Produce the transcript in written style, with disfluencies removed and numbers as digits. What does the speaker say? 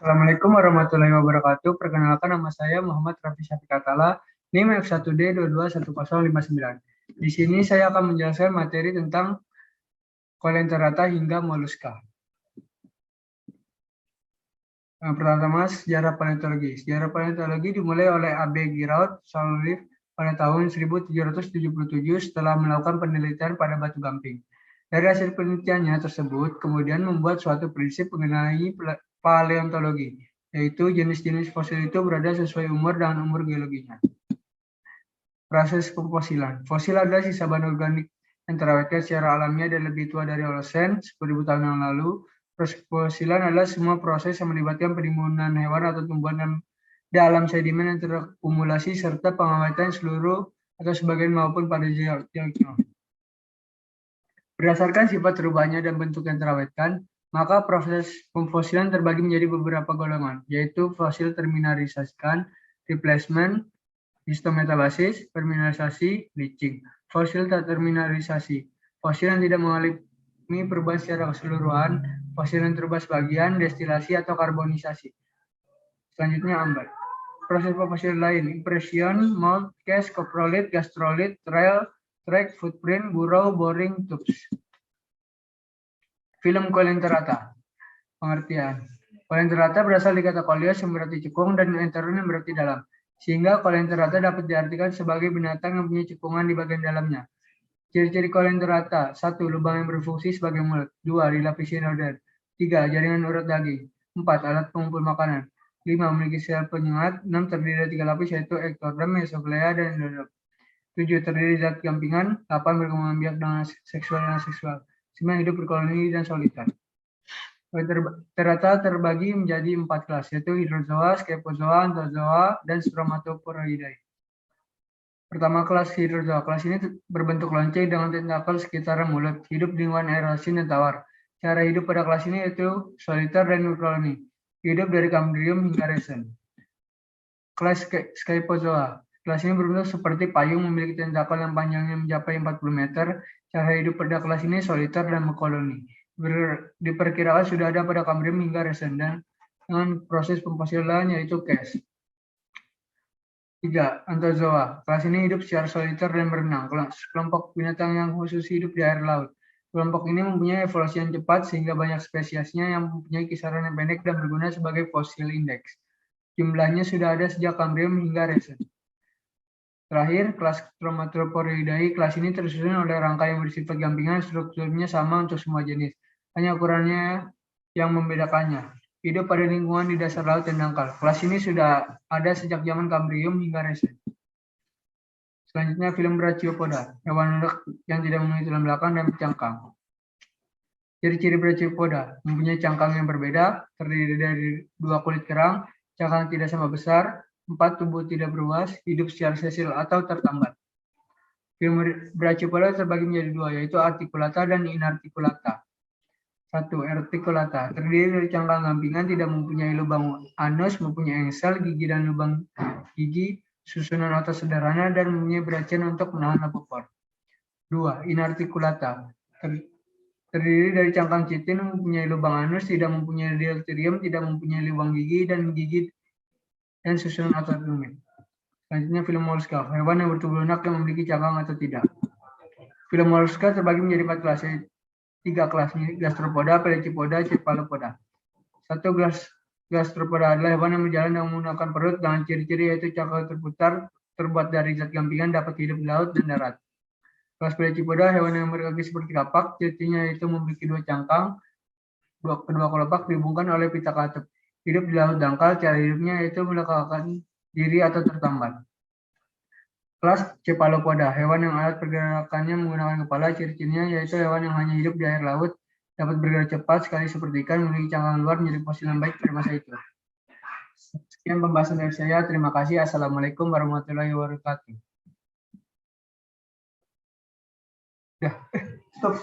Assalamualaikum warahmatullahi wabarakatuh. Perkenalkan, nama saya Muhammad Rafi Syafiq Atala, NIM F1D221059. Di sini saya akan menjelaskan materi tentang kolenterata hingga moluska. Yang pertama, sejarah paleontologi. Sejarah paleontologi dimulai oleh A.B. Giraud Salif pada tahun 1777 setelah melakukan penelitian pada batu gamping. Dari hasil penelitiannya tersebut, kemudian membuat suatu prinsip mengenai paleontologi, yaitu jenis-jenis fosil itu berada sesuai umur dengan umur geologinya. Proses pemfosilan. Fosil adalah sisa bahan organik yang terawetkan secara alamiah dan lebih tua dari Holocene 10.000 tahun yang lalu. Proses pemfosilan adalah semua proses yang melibatkan penimbunan hewan atau tumbuhan dalam sedimen yang terakumulasi serta pengawatan seluruh atau sebagian maupun pada geolognya. Berdasarkan sifat rubahnya dan bentuk yang terawetkan, maka proses pemfosilan terbagi menjadi beberapa golongan, yaitu fosil termineralisasikan, replacement, histometabasis, permineralisasi, bleaching. Fosil tak termineralisasi, fosil yang tidak mengalami perubahan secara keseluruhan, fosil yang terubah sebagian, destilasi atau karbonisasi. Selanjutnya ambar. Proses fosil lain, impression, mold, cast, coprolith, gastrolith, trail, track, footprint, burrow, boring, tubes. Film coelenterata. Pengertian. Coelenterata berasal dari kata coelios yang berarti cekung dan enteron yang berarti dalam. Sehingga coelenterata dapat diartikan sebagai binatang yang punya cekungan di bagian dalamnya. Ciri-ciri coelenterata: 1. Lubang yang berfungsi sebagai mulut. 2. Dilapisi noder. 3. Jaringan urat daging. 4. Alat pengumpul makanan. 5. Memiliki sel penyengat. 6. Terdiri dari 3 lapis yaitu ektoderm, mesoglea, dan endoderm. 7. Terdiri zat gampingan. 8. Berkembang biak dengan seksual dan aseksual. 9. Hidup berkoloni dan solitar. Coelenterata terbagi menjadi 4 kelas, yaitu hydrozoa, scyphozoa, anthozoa, dan stromatoporoidae. Pertama, kelas hydrozoa. Kelas ini berbentuk lonceng dengan tentakel sekitar mulut, hidup di lingkungan air asin dan tawar. Cara hidup pada kelas ini yaitu soliter dan berkoloni, hidup dari Cambrium hingga Resen. Kelas scyphozoa. Kelas ini berbentuk seperti payung, memiliki tentakel yang panjangnya mencapai 40 meter. Cara hidup pada kelas ini soliter dan berkoloni. Diperkirakan sudah ada pada Cambrium hingga Resen dan dengan proses pemfosilan yaitu cast. 3. Anthozoa. Kelas ini hidup secara soliter dan berenang. Kelompok binatang yang khusus hidup di air laut. Kelompok ini mempunyai evolusi yang cepat sehingga banyak spesiesnya yang mempunyai kisaran yang pendek dan berguna sebagai fosil indeks. Jumlahnya sudah ada sejak Cambrium hingga Resen. Terakhir, kelas Stromatoporoidae. Kelas ini tersusun oleh rangka yang bersifat gampingan, strukturnya sama untuk semua jenis. Hanya ukurannya yang membedakannya. Hidup pada lingkungan di dasar laut dan dangkal. Kelas ini sudah ada sejak zaman Cambrium hingga Resen. Selanjutnya, film Brachiopoda, hewan ledak yang tidak memiliki tulang belakang dan cangkang. Ciri-ciri Brachiopoda: mempunyai cangkang yang berbeda, terdiri dari 2 kulit kerang, cangkang tidak sama besar, 4. Tubuh tidak beruas, hidup secara sesil atau tertambat. Film Brachiopoda terbagi menjadi 2, yaitu articulata dan inarticulata. 1. Articulata. Terdiri dari cangkang gampingan, tidak mempunyai lubang anus, mempunyai engsel, gigi dan lubang gigi, susunan otot sederhana, dan mempunyai brachian untuk menahan apopor. 2. Inarticulata. Terdiri dari cangkang chitin, mempunyai lubang anus, tidak mempunyai deuterium, tidak mempunyai lubang gigi, dan gigi dan susunan otot rumit. Selanjutnya, film molluska. Hewan yang bertubuh lunak yang memiliki cangkang atau tidak. Film molluska terbagi menjadi 4 kelas, 3 kelas, gastropoda, pelecypoda, cephalopoda. 1. Gastropoda adalah hewan yang berjalan dan menggunakan perut dengan ciri-ciri yaitu cangkang terputar, terbuat dari zat gampingan, dapat hidup di laut dan darat. Kelas pelecypoda, hewan yang berkaki seperti kapak, cirinya yaitu memiliki 2 cangkang, kedua kelopak dihubungkan oleh pita katup. Hidup di laut dangkal, cara hidupnya yaitu meletakkan diri atau tertambat. Kelas cephalopoda, hewan yang alat pergerakannya menggunakan kepala, ciri-cirinya yaitu hewan yang hanya hidup di air laut, dapat bergerak cepat sekali seperti ikan, memiliki cangkang luar, menjadi fosil yang baik pada masa itu. Sekian pembahasan dari saya, terima kasih. Assalamualaikum warahmatullahi wabarakatuh. Stop,